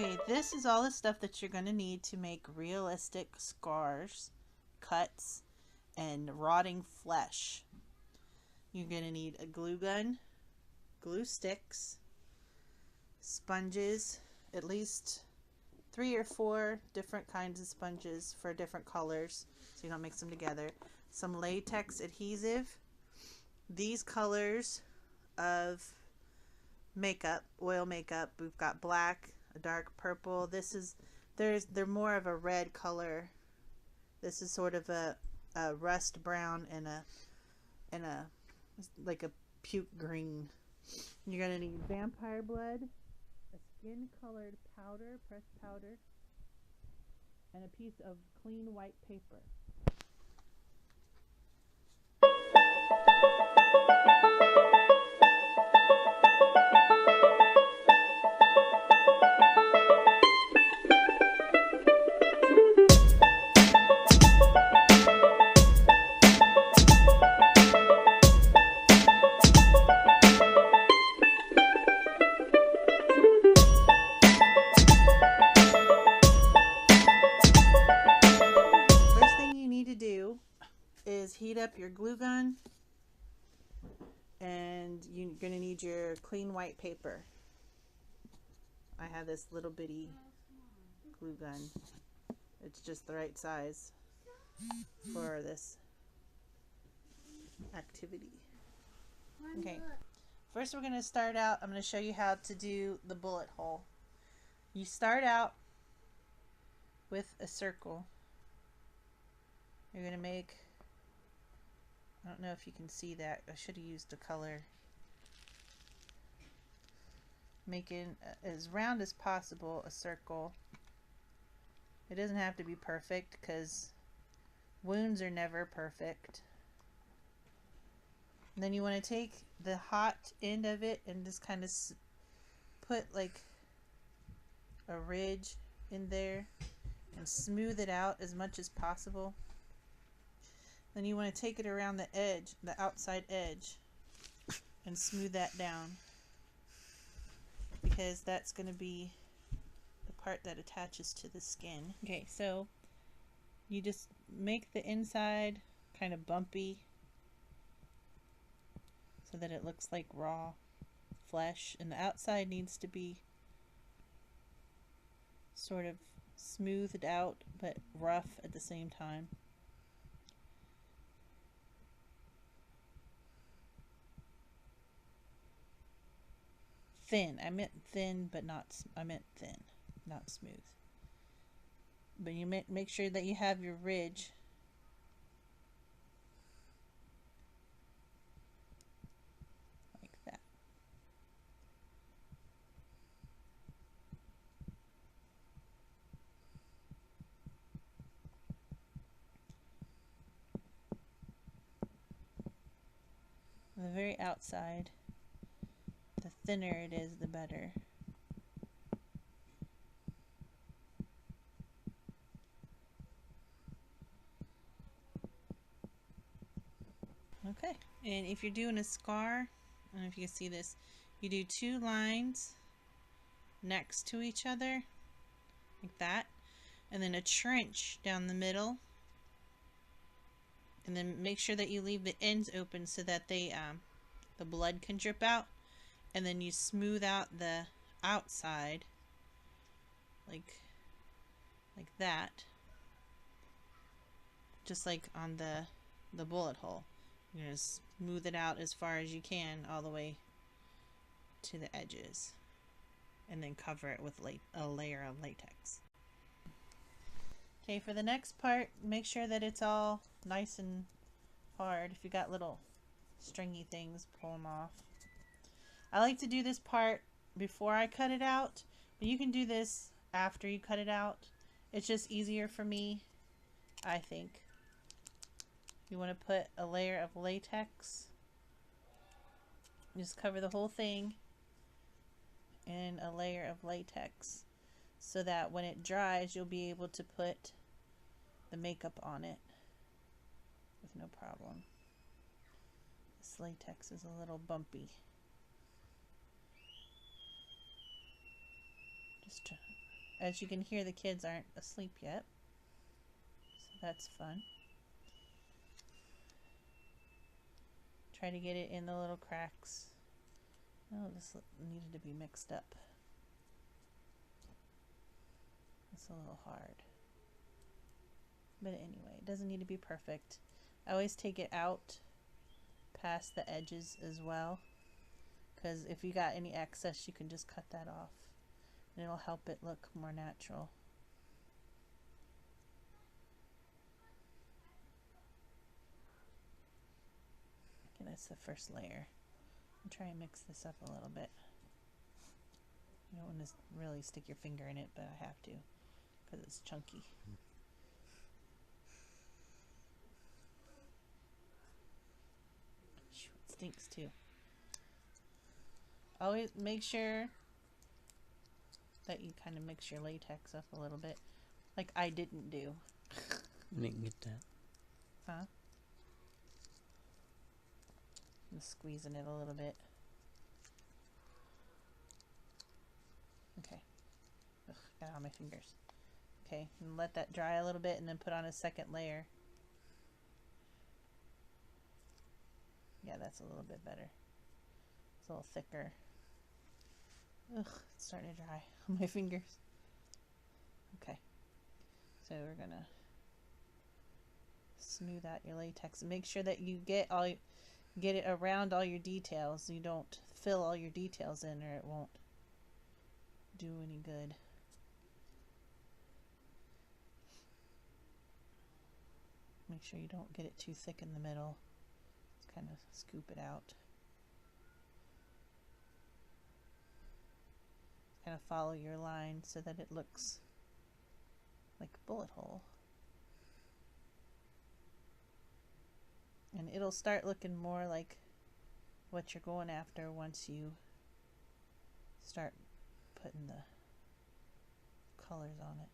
Okay, this is all the stuff that you're going to need to make realistic scars, cuts, and rotting flesh. You're going to need a glue gun, glue sticks, sponges, at least 3 or 4 different kinds of sponges for different colors so you don't mix them together, some latex adhesive, these colors of makeup, oil makeup. We've got black, a dark purple. They're more of a red color. This is sort of a rust brown and a like a puke green. You're gonna need vampire blood, a skin colored powder, pressed powder, and a piece of clean white paper. Is heat up your glue gun, and you're going to need your clean white paper. I have this little bitty glue gun. It's just the right size for this activity. Okay, first we're going to start out. I'm going to show you how to do the bullet hole. You start out with a circle. You're going to make, I don't know if you can see that. I should have used a color. Making as round as possible a circle. It doesn't have to be perfect because wounds are never perfect. And then you want to take the hot end of it and just kind of put like a ridge in there and smooth it out as much as possible. Then you want to take it around the edge, the outside edge, and smooth that down, because that's going to be the part that attaches to the skin. Okay, so you just make the inside kind of bumpy so that it looks like raw flesh, and the outside needs to be sort of smoothed out but rough at the same time. Thin. I meant thin, but not. I meant thin, not smooth. But you make sure that you have your ridge. Like that. On the very outside. The thinner it is, the better. Okay, and if you're doing a scar, I don't know if you can see this, you do 2 lines next to each other, like that, and then a trench down the middle, and then make sure that you leave the ends open so that the blood can drip out. And then you smooth out the outside like that, just like on the bullet hole. You're going to smooth it out as far as you can all the way to the edges, and then cover it with a layer of latex. Okay, for the next part, make sure that it's all nice and hard. If you got little stringy things, pull them off. I like to do this part before I cut it out, but you can do this after you cut it out. It's just easier for me, I think. You want to put a layer of latex. Just cover the whole thing in a layer of latex so that when it dries, you'll be able to put the makeup on it with no problem. This latex is a little bumpy. Just as you can hear, the kids aren't asleep yet, so that's fun. Try to get it in the little cracks. Oh, this needed to be mixed up. It's a little hard. But anyway, it doesn't need to be perfect. I always take it out past the edges as well, because if you got any excess, you can just cut that off. And it'll help it look more natural. Okay, that's the first layer. I'll try and mix this up a little bit. You don't want to really stick your finger in it, but I have to because it's chunky. It stinks too. Always make sure that you kind of mix your latex up a little bit, like I didn't do. I didn't get that. Huh? I'm squeezing it a little bit. Okay. Ugh, got it on my fingers. Okay, and let that dry a little bit and then put on a second layer. Yeah, that's a little bit better. It's a little thicker. Ugh, it's starting to dry on my fingers. Okay, so we're gonna smooth out your latex and make sure that you get it around all your details. You don't fill all your details in, or it won't do any good. Make sure you don't get it too thick in the middle. Just kind of scoop it out. Kind of follow your line so that it looks like a bullet hole. And it'll start looking more like what you're going after once you start putting the colors on it.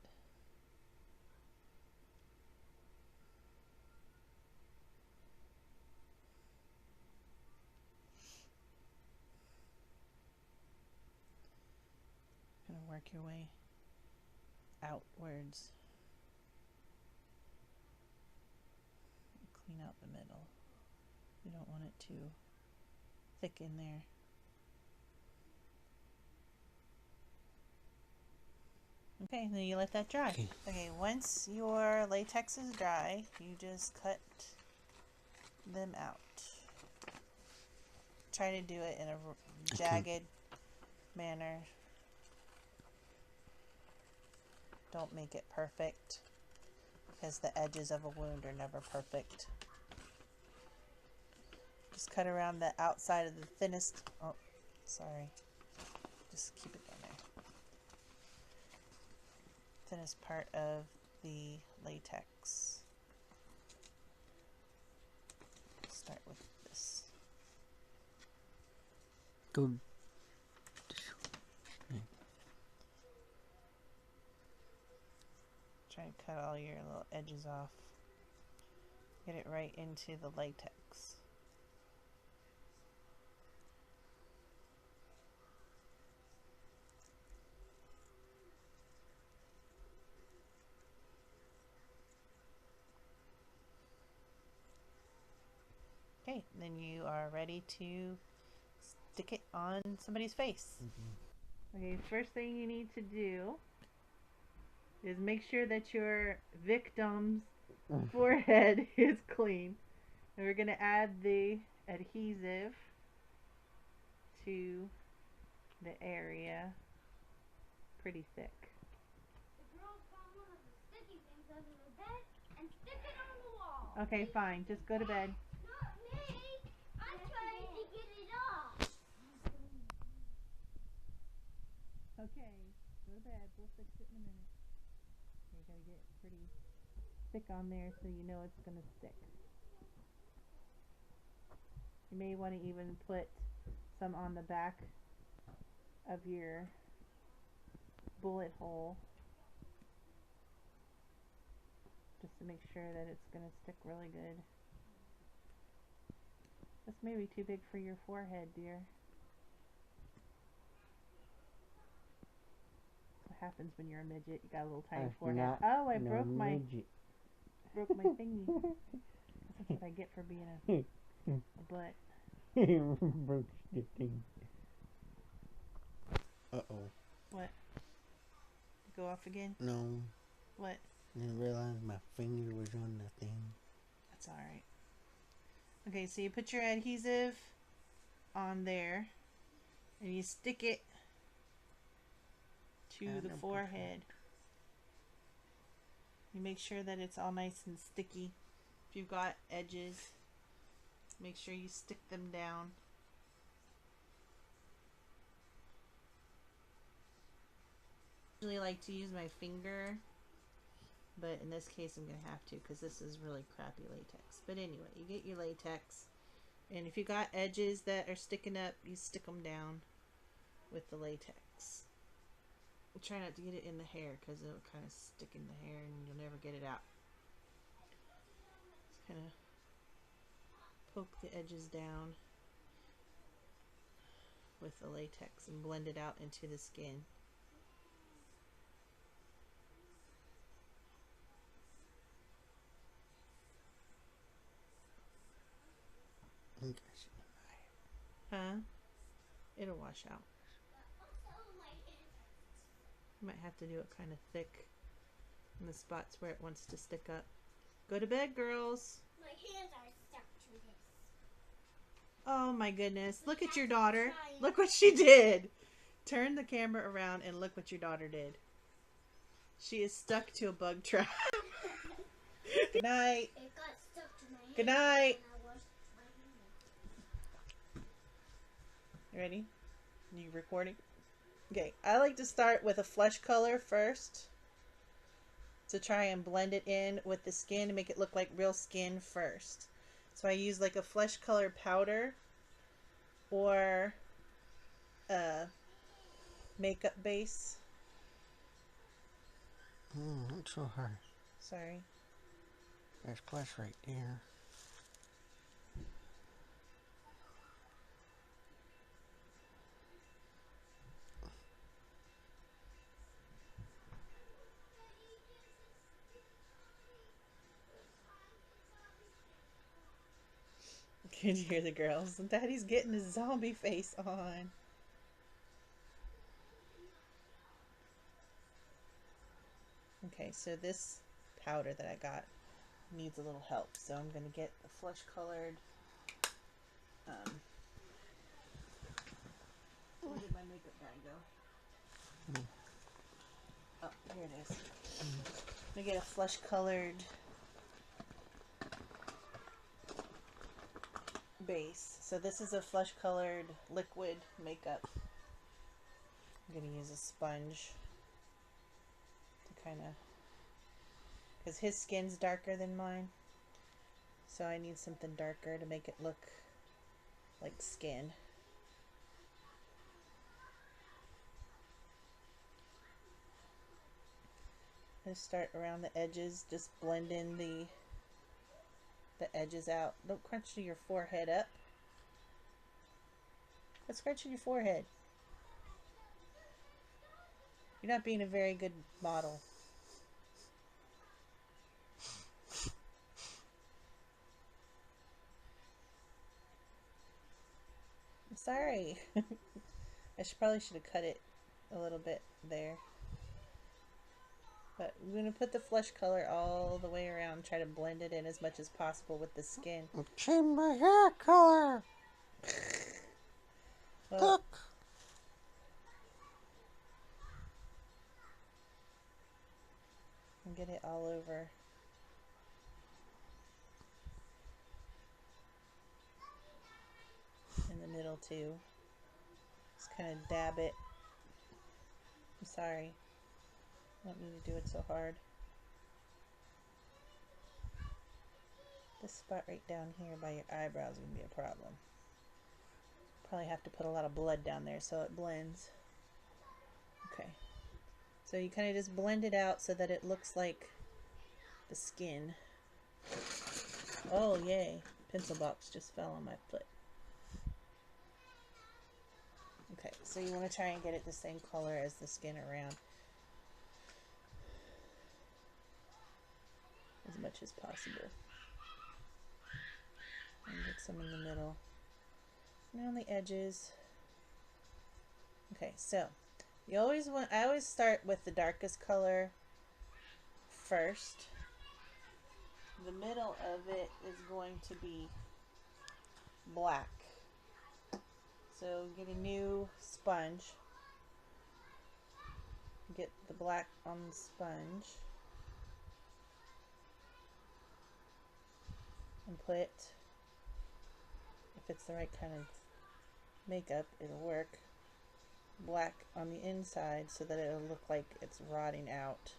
Kind of work your way outwards. Clean out the middle. You don't want it too thick in there. Okay, then you let that dry. Okay, once your latex is dry, you just cut them out. Try to do it in a jagged manner. Don't make it perfect, because the edges of a wound are never perfect. Just cut around the outside of the thinnest, oh, sorry. Just keep it down there. Thinnest part of the latex. Start with this. Go. Try to cut all your little edges off. Get it right into the latex. Okay, then you are ready to stick it on somebody's face. Okay, first thing you need to do is make sure that your victim's forehead is clean. And we're going to add the adhesive to the area pretty thick. The girl found one of the sticky things under the bed and stick it on the wall. Okay, fine. Just go to bed. Not me. I'm trying to get it off. Okay, go to bed. We'll fix it in a minute. You gotta get it pretty thick on there so you know it's gonna stick. You may want to even put some on the back of your bullet hole, just to make sure that it's gonna stick really good. This may be too big for your forehead, dear. So happens when you're a midget. You got a little tiny I'm forehead. not Oh, I no broke my midget. thingy. That's what I get for being a butt. Broke the thing. Uh-oh. What? Go off again? No. What? I didn't realize my finger was on the thing. That's alright. Okay, so you put your adhesive on there and you stick it to the forehead. You make sure that it's all nice and sticky. If you've got edges, make sure you stick them down. I usually like to use my finger, but in this case I'm going to have to because this is really crappy latex. But anyway, you get your latex, and if you got edges that are sticking up, you stick them down with the latex. Try not to get it in the hair because it'll kind of stick in the hair and you'll never get it out. Just kind of poke the edges down with the latex and blend it out into the skin. Huh? It'll wash out. You might have to do it kind of thick in the spots where it wants to stick up. Go to bed, girls. My hands are stuck to this. Oh my goodness. Look at your daughter. Look what she did. Turn the camera around and look what your daughter did. She is stuck to a bug trap. Good night. It got stuck to my hand. Good night. And I washed my hands. You ready? You recording? Okay, I like to start with a flesh color first to try and blend it in with the skin to make it look like real skin first. So I use like a flesh color powder or a makeup base. Not so hard. Sorry. There's flesh right there. Can you hear the girls? Daddy's getting his zombie face on. Okay, so this powder that I got needs a little help. So I'm going to get the flesh colored. Where did my makeup guy go? Oh, here it is. I'm going to get a flesh colored base. So this is a flesh colored liquid makeup. I'm going to use a sponge to kind of, because his skin's darker than mine, so I need something darker to make it look like skin. Just start around the edges, just blend in the edges out. Don't crunch your forehead up. What's scratching your forehead? You're not being a very good model. I'm sorry. I probably should have cut it a little bit there. But I'm going to put the flesh color all the way around, try to blend it in as much as possible with the skin. Change my hair color. Well, Look. and get it all over. In the middle too. Just kind of dab it. I'm sorry. I don't need to do it so hard. This spot right down here by your eyebrows is going to be a problem. Probably have to put a lot of blood down there so it blends. Okay. So you kind of just blend it out so that it looks like the skin. Oh, yay. Pencil box just fell on my foot. Okay, so you want to try and get it the same color as the skin around. as much as possible. And get some in the middle. And on the edges. Okay, so I always start with the darkest color first. The middle of it is going to be black. So get a new sponge. Get the black on the sponge. And put, if it's the right kind of makeup, it'll work, black on the inside so that it'll look like it's rotting out.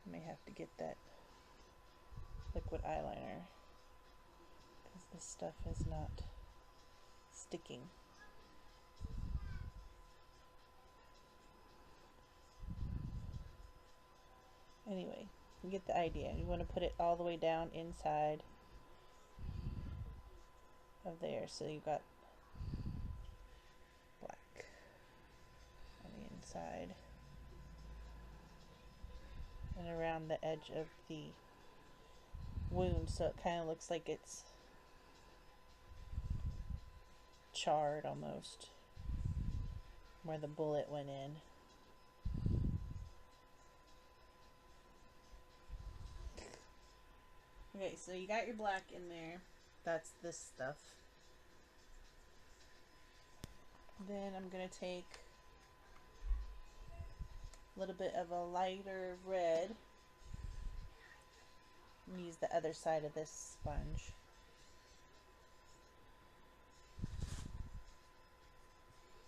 I may have to get that liquid eyeliner because this stuff is not sticking. Anyway, you get the idea. You want to put it all the way down inside of there, so you got black on the inside and around the edge of the wound, so it kind of looks like it's charred almost where the bullet went in. Okay, so you got your black in there. That's this stuff. Then I'm going to take a little bit of a lighter red and use the other side of this sponge.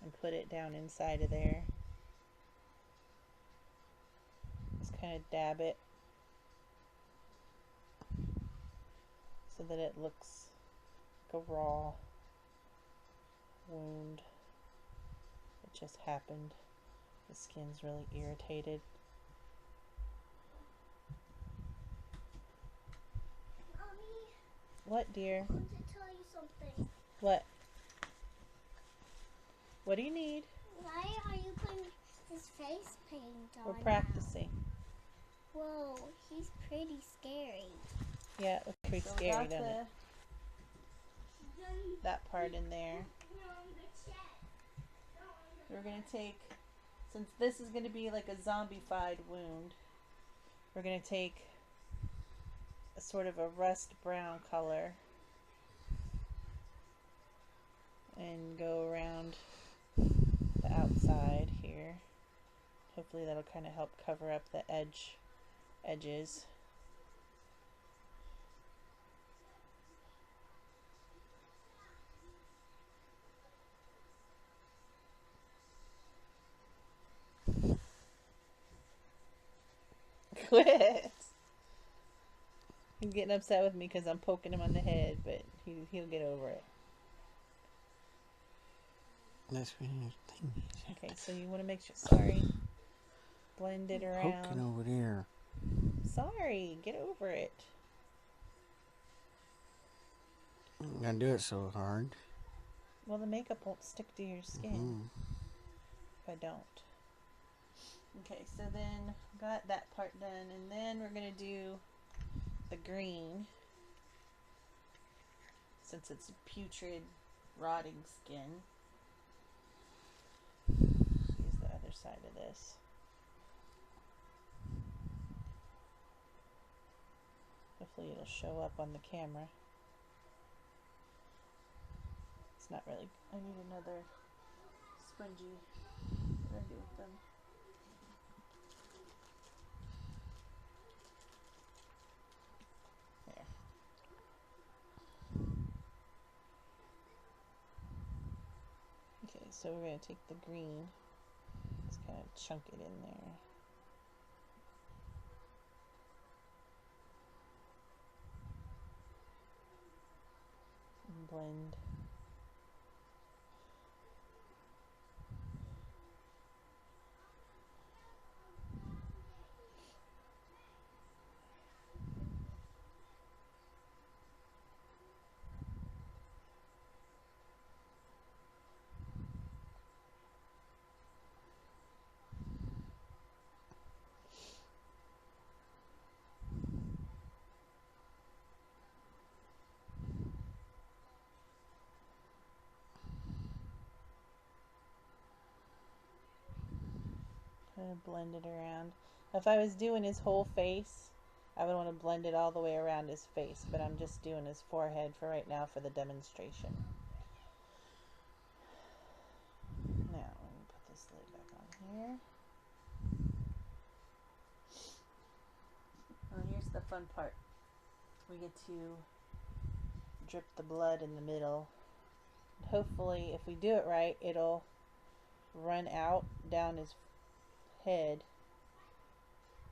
And put it down inside of there. Just kind of dab it so that it looks like a raw wound. It just happened. The skin's really irritated. Mommy, What, dear? I want to tell you something. What? What do you need? Why are you putting his face paint on? We're practicing. Now? Whoa, he's pretty scary. Yeah, it looks pretty So scary, doesn't it? That part in there. We're going to take, since this is going to be like a zombified wound, we're going to take a sort of a rust brown color and go around the outside here. Hopefully that'll kind of help cover up the edges. Quit! He's getting upset with me because I'm poking him on the head, but he'll get over it. That's what your thing is. Okay, so you want to make sure, sorry, blend it around. Poking over there. Sorry, get over it. I'm gonna do it so hard. Well, the makeup won't stick to your skin if I don't. Okay, so then got that part done, and then we're gonna do the green, since it's putrid, rotting skin. Use the other side of this. Hopefully it'll show up on the camera. It's not really, I need another spongy. What do I do with them? There. Okay, so we're going to take the green, just kind of chunk it in there. And blend. Gonna blend it around. If I was doing his whole face, I would want to blend it all the way around his face, but I'm just doing his forehead for right now for the demonstration. Now, let me put this lid back on here. Well, here's the fun part. We get to drip the blood in the middle. Hopefully, if we do it right, it'll run out down his head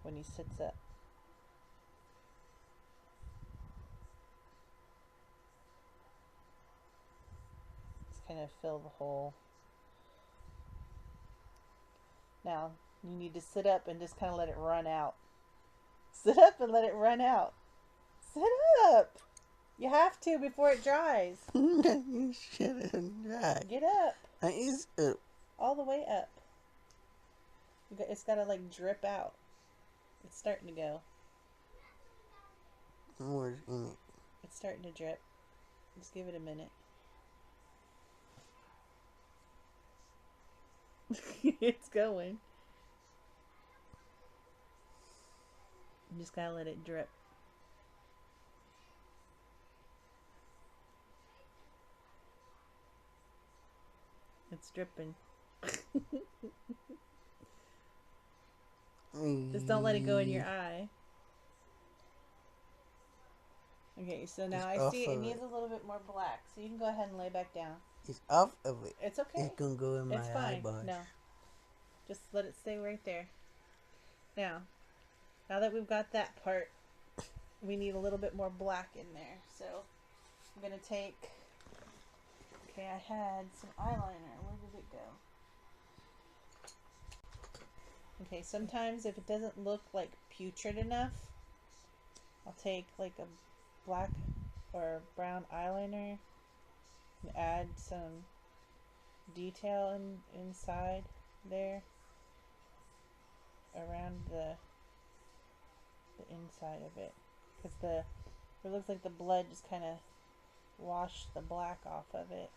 when he sits up. Just kind of fill the hole. Now, you need to sit up and just kind of let it run out. Sit up and let it run out. Sit up! You have to before it dries. You shouldn't dry. Get up. I is up. All the way up. It's got to like drip out. It's starting to go. Where's in it? It's starting to drip. Just give it a minute. It's going. You just gotta let it drip. It's dripping. Just don't let it go in your eye. Okay, so now It's I see off it of needs a little bit more black, so you can go ahead and lay back down. It's off of it. It's okay. It's gonna go in my It's fine. eyeballs. No. Just let it stay right there. Now that we've got that part, we need a little bit more black in there. So I'm going to take, okay, I had some eyeliner. Where did it go? Okay, sometimes if it doesn't look like putrid enough, I'll take like a black or brown eyeliner and add some detail inside there around the inside of it, because it looks like the blood just kind of washed the black off of it.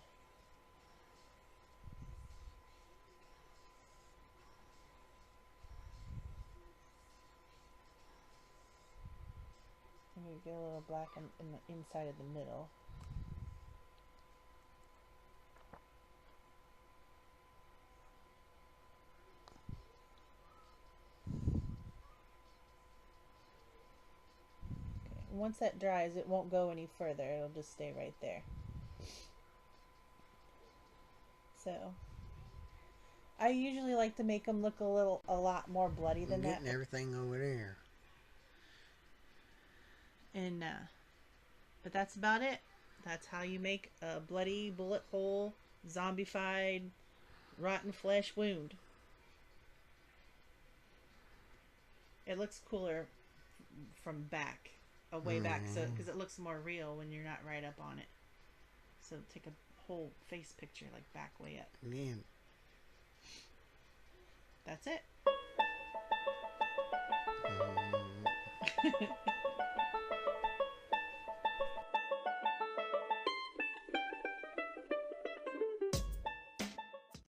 I'm going to get a little black in the inside of the middle. Once that dries, it won't go any further. It'll just stay right there. So, I usually like to make them look a lot more bloody than I'm that. getting everything over there. And, but that's about it. That's how you make a bloody, bullet hole, zombified, rotten flesh wound. It looks cooler from back. Way back, so because it looks more real when you're not right up on it. So take a whole face picture, like back way up. Man. That's it.